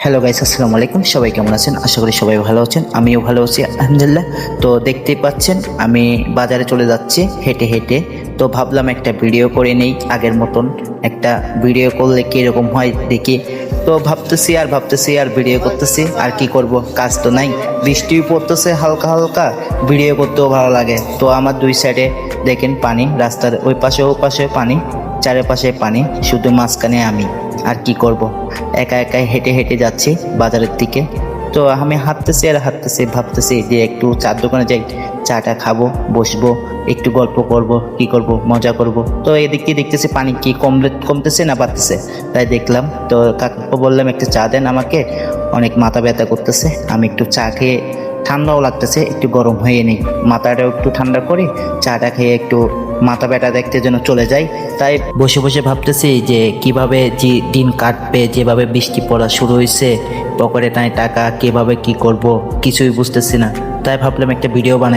Hello guys, আসসালামু আলাইকুম। সবাই কেমন আছেন? আশা করি সবাই ভালো আছেন। আমিও ভালো আছি আলহামদুলিল্লাহ। তো দেখতেই পাচ্ছেন আমি বাজারে চলে যাচ্ছি হেঁটে হেঁটে। তো ভাবলাম একটা ভিডিও করে নেই, আগের মতন একটা ভিডিও করলে কীরকম হয় দেখি। তো ভাবতেছি আর ভিডিও করতেছি, আর কি করব, কাজ তো নাই। বৃষ্টিও পড়তেছে হালকা হালকা, ভিডিও করতেও ভালো লাগে। তো আমার দুই সাইডে দেখেন পানি, রাস্তার ওই পাশে ও পাশে পানি, চারিপাশে পানি, শুধু মাঝখানে আমি। আর কি করব, একা একাই হেঁটে হেঁটে যাচ্ছি বাজারের দিকে। তো আমি হাঁটতেছি ভাবতেছি যে একটু চার দোকানে যাই, চাটা খাবো, বসবো, একটু গল্প করব, কি করব, মজা করব। তো এদিকে দেখতেছি পানি কি কমতেছে না বাড়তেছে, তাই দেখলাম। তো কাকু বললাম একটু চা দেন আমাকে, অনেক মাথা ব্যথা করতেছে। আমি একটু চা খেয়ে, ঠান্ডাও লাগতেছে, একটু গরম হয়ে নেই, মাথাটাও একটু ঠান্ডা করি, চাটা খেয়ে একটু মাথা ব্যথা দেখতে যেন চলে যায়। তাই বসে বসে ভাবতেছি যে কিভাবে যে দিন কাটবে, যেভাবে বৃষ্টি পড়া শুরু হয়েছে, পকেটে নাই টাকা, কিভাবে কি করব কিছুই বুঝতেছি না। তাই ভাবলাম একটা ভিডিও বানাই।